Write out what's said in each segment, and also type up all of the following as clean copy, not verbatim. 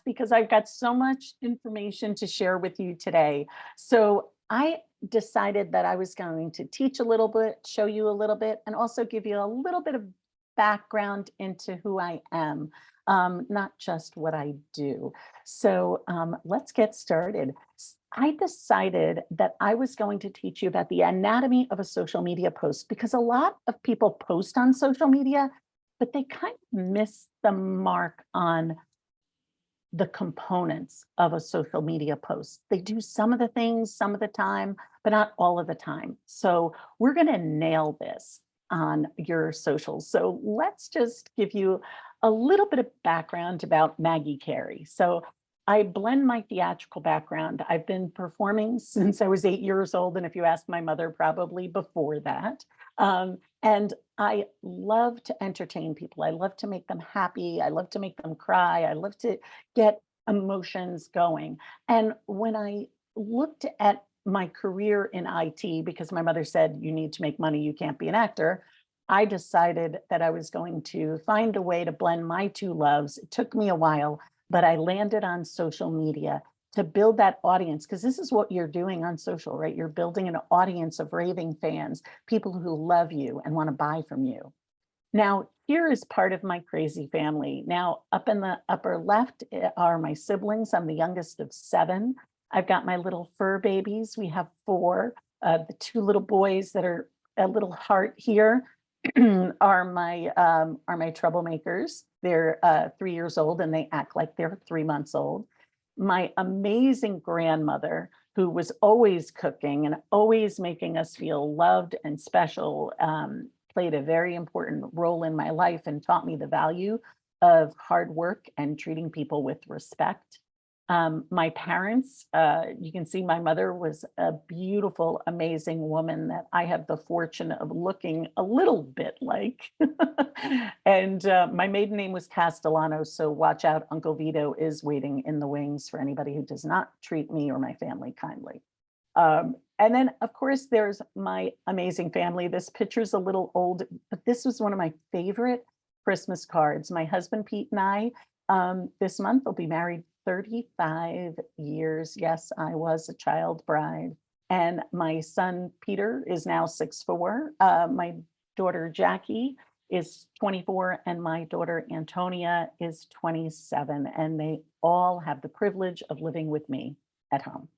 because I've got so much information to share with you today. So I decided that I was going to teach a little bit, show you a little bit, and also give you a little bit of background into who I am, not just what I do. So let's get started. I decided that I was going to teach you about the anatomy of a social media post because a lot of people post on social media, but they kind of miss the mark on the components of a social media post. They do some of the things some of the time, but not all of the time. So we're going to nail this on your socials. So let's just give you a little bit of background about Maggie Carey. So I blend my theatrical background. I've been performing since I was 8 years old. And if you ask my mother, probably before that. And I love to entertain people. I love to make them happy. I love to make them cry. I love to get emotions going. And when I looked at my career in IT, because my mother said, you need to make money, you can't be an actor, I decided that I was going to find a way to blend my two loves. It took me a while, but I landed on social media to build that audience, because this is what you're doing on social, right? You're building an audience of raving fans, people who love you and want to buy from you. Now, here is part of my crazy family. Now, up in the upper left are my siblings. I'm the youngest of 7. I've got my little fur babies. We have 4. The 2 little boys that are a little heart here are my troublemakers. They're 3 years old and they act like they're 3 months old. My amazing grandmother, who was always cooking and always making us feel loved and special, played a very important role in my life and taught me the value of hard work and treating people with respect. My parents, you can see my mother was a beautiful, amazing woman that I have the fortune of looking a little bit like. And my maiden name was Castellano, so watch out, Uncle Vito is waiting in the wings for anybody who does not treat me or my family kindly. And then, of course, there's my amazing family. This picture's a little old, but this was one of my favorite Christmas cards. My husband, Pete, and I, this month will be married 35 years. Yes, I was a child bride. And my son, Peter, is now 6'4". My daughter, Jackie, is 24, and my daughter, Antonia, is 27. And they all have the privilege of living with me at home.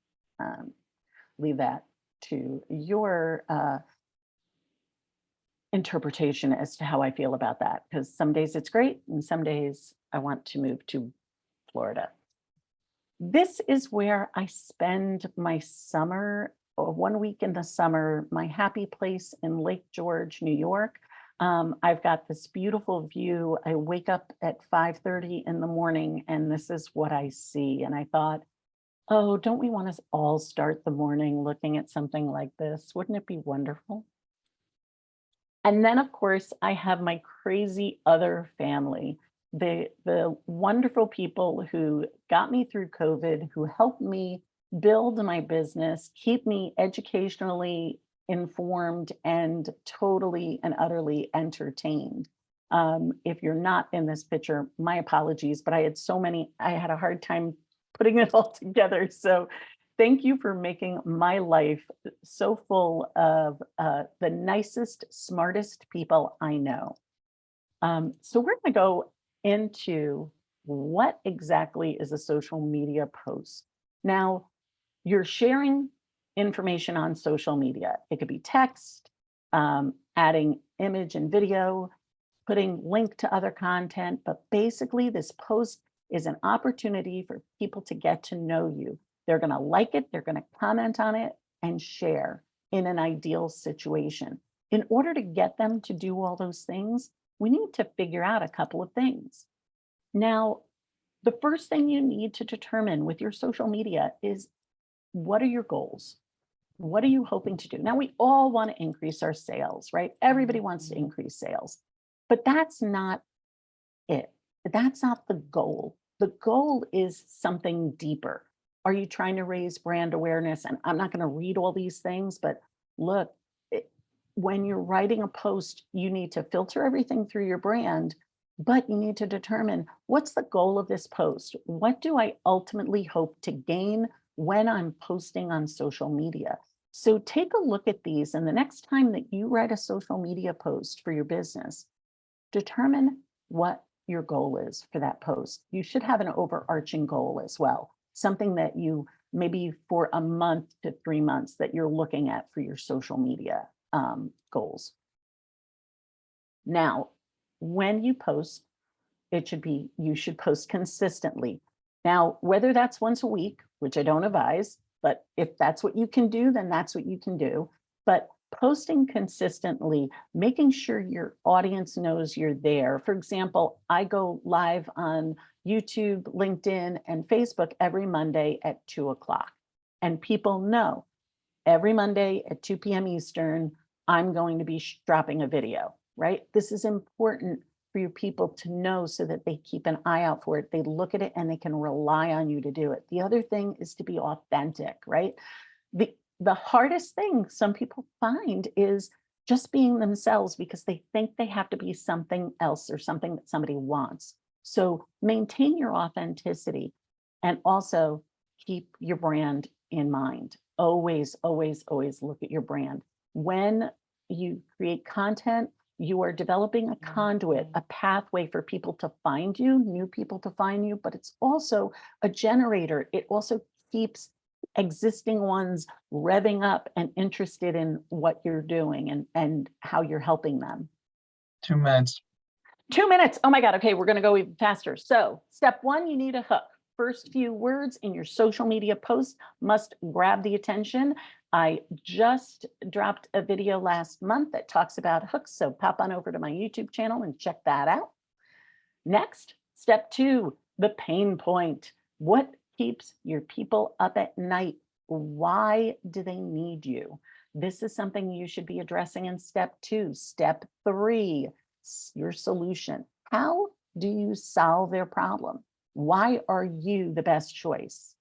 Leave that to your interpretation as to how I feel about that, because some days it's great and some days I want to move to Florida. This is where I spend my summer, or 1 week in the summer, my happy place in Lake George, New York. I've got this beautiful view. I wake up at 5:30 in the morning and this is what I see. And I thought, oh, don't we want to all start the morning looking at something like this? Wouldn't it be wonderful? And then, of course, I have my crazy other family, the wonderful people who got me through COVID, who helped me build my business, keep me educationally informed and totally and utterly entertained. If you're not in this picture, my apologies, but I had so many, I had a hard time putting it all together. So thank you for making my life so full of the nicest, smartest people I know. So we're going to go into what exactly is a social media post. Now, you're sharing information on social media. It could be text, adding image and video, putting link to other content, but basically this post is an opportunity for people to get to know you. They're going to like it, they're going to comment on it and share in an ideal situation. In order to get them to do all those things, we need to figure out a couple of things. Now, the first thing you need to determine with your social media is, what are your goals? What are you hoping to do? Now, we all want to increase our sales, right? Everybody wants to increase sales, but that's not it. That's not the goal. The goal is something deeper. Are you trying to raise brand awareness? And I'm not going to read all these things, but look, when you're writing a post, you need to filter everything through your brand, But you need to determine, what's the goal of this post? What do I ultimately hope to gain when I'm posting on social media? So take a look at these, and the next time that you write a social media post for your business, determine what your goal is for that post. You should have an overarching goal as well, something that you maybe for a month to 3 months that you're looking at for your social media goals. Now, when you post, you should post consistently. Now, whether that's once a week, which I don't advise, but if that's what you can do, then that's what you can do. But posting consistently, making sure your audience knows you're there. For example, I go live on YouTube, LinkedIn, and Facebook every Monday at 2 o'clock. And people know every Monday at 2 p.m. Eastern, I'm going to be dropping a video, right? This is important for your people to know so that they keep an eye out for it. They look at it and they can rely on you to do it. The other thing is to be authentic, right? The hardest thing some people find is just being themselves because they think they have to be something else or something that somebody wants. So maintain your authenticity and also keep your brand in mind. Always, always, always look at your brand. When you create content, you are developing a conduit, a pathway for people to find you, new people to find you, but it's also a generator. It also keeps existing ones revving up and interested in what you're doing and how you're helping them. 2 minutes. 2 minutes. Oh my God. Okay, we're going to go even faster. So step one, you need a hook. First few words in your social media post must grab the attention. I just dropped a video last month that talks about hooks, so pop on over to my YouTube channel and check that out. Next, step two, the pain point. What keeps your people up at night? Why do they need you? This is something you should be addressing in step two. Step three, your solution. How do you solve their problem? Why are you the best choice?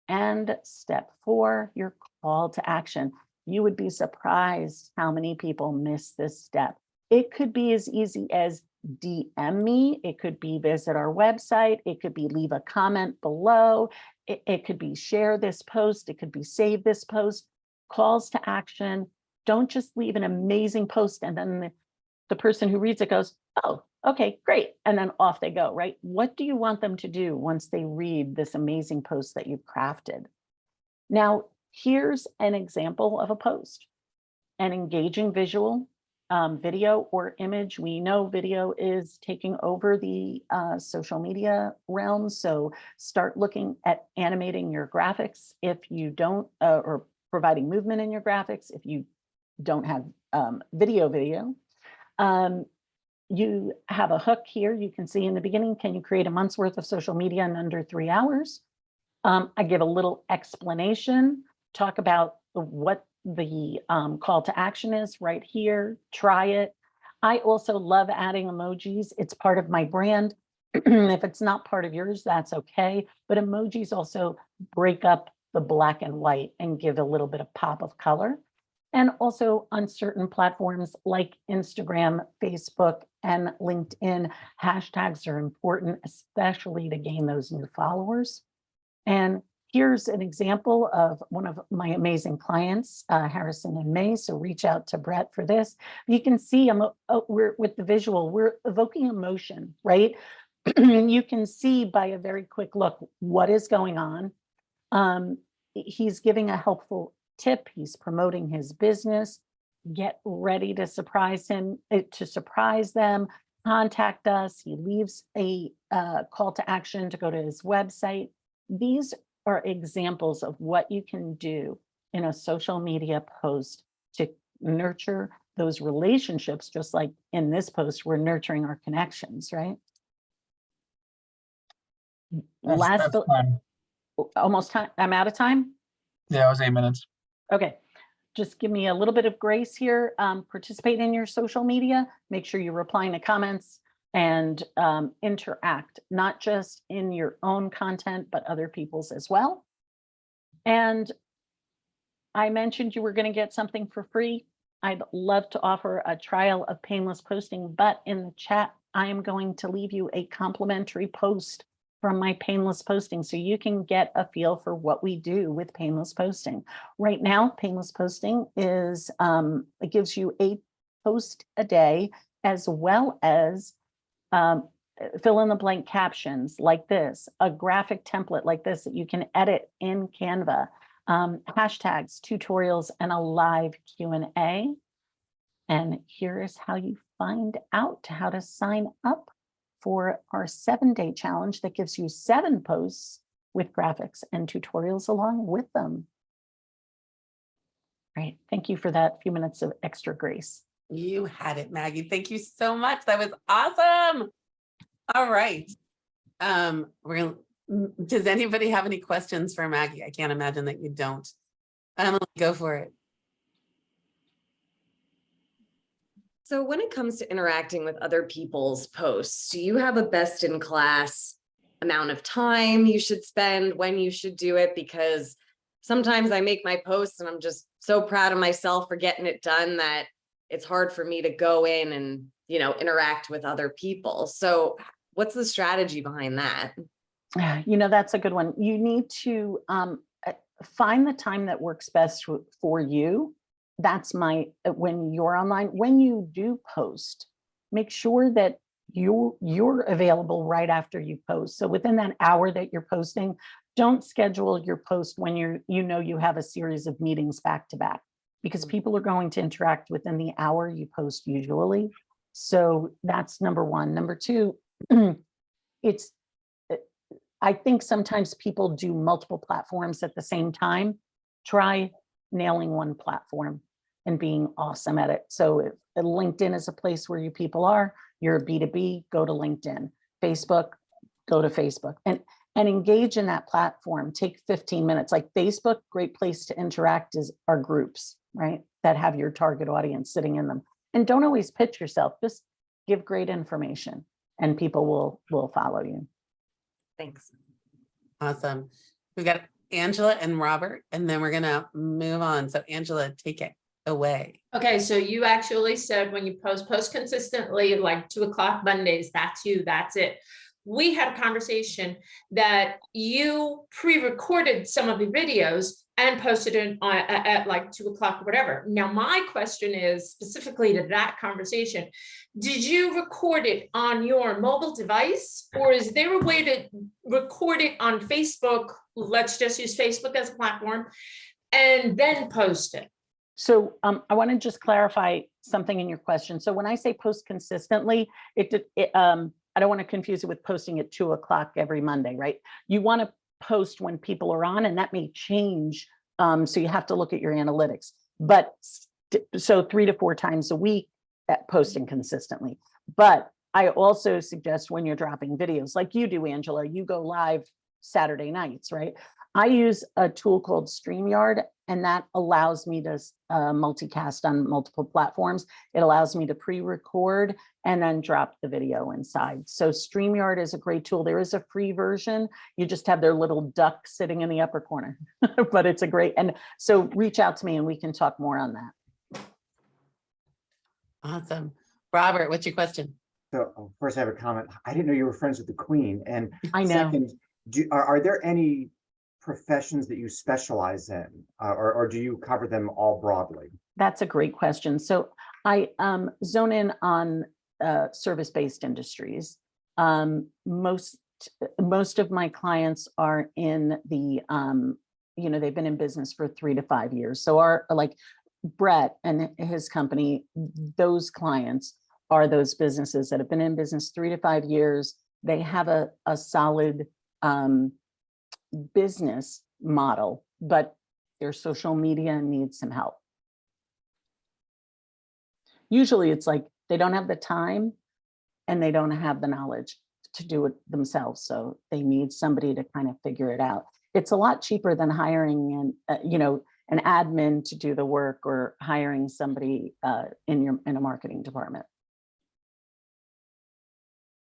And step four, your call to action. You would be surprised how many people miss this step. It could be as easy as DM me. It could be visit our website. It could be leave a comment below. It could be share this post. It could be save this post. Calls to action. Don't just leave an amazing post and then the person who reads it goes, oh, okay, great. And then off they go, right? What do you want them to do once they read this amazing post that you've crafted? Now, here's an example of a post, an engaging visual, video or image. We know video is taking over the social media realm. So start looking at animating your graphics if you don't, or providing movement in your graphics if you don't have video. You have a hook here. You can see in the beginning, can you create a month's worth of social media in under 3 hours? I give a little explanation, talk about what the call to action is right here. Try it. I also love adding emojis. It's part of my brand. If it's not part of yours, that's okay. But emojis also break up the black and white and give a little bit of pop of color. And also on certain platforms like Instagram, Facebook, and LinkedIn, hashtags are important, especially to gain those new followers. And here's an example of one of my amazing clients, Harrison and May. So reach out to Brett for this. You can see we're with the visual, we're evoking emotion, right? You can see by a very quick look what is going on. He's giving a helpful tip. He's promoting his business. Get ready to surprise him, to surprise them. Contact us. He leaves a call to action to go to his website. These are examples of what you can do in a social media post to nurture those relationships, just like in this post, we're nurturing our connections, right? That's fine. Almost time. I'm out of time. Yeah, it was 8 minutes. Okay. Just give me a little bit of grace here. Participate in your social media. Make sure you're replying to comments and interact, not just in your own content, but other people's as well. And I mentioned you were going to get something for free. I'd love to offer a trial of painless posting, but in the chat I am going to leave you a complimentary post from my painless posting so you can get a feel for what we do with painless posting. Right now, painless posting is, it gives you a post a day, as well as fill in the blank captions like this, a graphic template like this that you can edit in Canva, hashtags, tutorials, and a live Q&A. And here is how you find out how to sign up for our 7-day challenge that gives you 7 posts with graphics and tutorials along with them. Right. Thank you for that few minutes of extra grace. You had it, Maggie. Thank you so much. That was awesome. All right. Does anybody have any questions for Maggie? I can't imagine that you don't. Emily, go for it. So when it comes to interacting with other people's posts, do you have a best in class amount of time you should spend when you should do it? Because sometimes I make my posts and I'm just so proud of myself for getting it done that it's hard for me to go in and, interact with other people. So what's the strategy behind that? That's a good one. You need to find the time that works best for you. That's when you're online. When you do post, make sure that you're available right after you post. So within that hour that you're posting, don't schedule your post when you have a series of meetings back to back, because people are going to interact within the hour you post usually. So that's number one. Number two, I think sometimes people do multiple platforms at the same time. Try nailing one platform and being awesome at it. So if LinkedIn is a place where you people are, you're a B2B, go to LinkedIn. Facebook, go to Facebook and engage in that platform. Take 15 minutes. Like Facebook, great place to interact is our groups, right? That have your target audience sitting in them. And don't always pitch yourself, just give great information and people will follow you. Thanks. Awesome. We've got Angela and Robert, and then we're going to move on. So Angela, take it away. Okay, so you actually said when you post consistently, like 2 o'clock Mondays, that's you, that's it. We had a conversation that you pre-recorded some of the videos and posted it at like 2 o'clock or whatever. Now, my question is specifically to that conversation. Did you record it on your mobile device, or is there a way to record it on Facebook? Let's just use Facebook as a platform and then post it. So I want to just clarify something in your question. So when I say post consistently, I don't want to confuse it with posting at 2 o'clock every Monday, right? You want to post when people are on, and that may change. So you have to look at your analytics, but so 3 to 4 times a week at posting consistently. But I also suggest when you're dropping videos like you do, Angela, you go live Saturday nights, right? I use a tool called StreamYard, and that allows me to multicast on multiple platforms. It allows me to pre-record and then drop the video inside. So StreamYard is a great tool. There is a free version. You just have their little duck sitting in the upper corner, but it's a great, and so reach out to me and we can talk more on that. Awesome. Robert, what's your question? So first I have a comment. I didn't know you were friends with the Queen. And I know. Second, are there any professions that you specialize in, or do you cover them all broadly? That's a great question. So I zone in on service-based industries. Most of my clients are in the, they've been in business for 3 to 5 years. So like Brett and his company, those clients are those businesses that have been in business 3 to 5 years. They have a solid business model, but their social media needs some help. Usually it's like they don't have the time and they don't have the knowledge to do it themselves. So they need somebody to kind of figure it out. It's a lot cheaper than hiring an admin to do the work, or hiring somebody in a marketing department.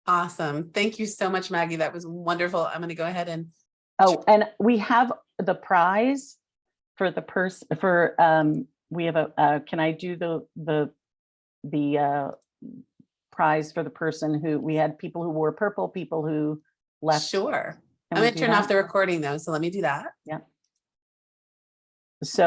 Awesome. Thank you so much, Maggie. That was wonderful. I'm going to go ahead and and we have the prize for the person we have can I do the prize for the person who, we had people who wore purple, people who left. Sure. Can I'm we gonna do turn off that? the recording though, so let me do that. So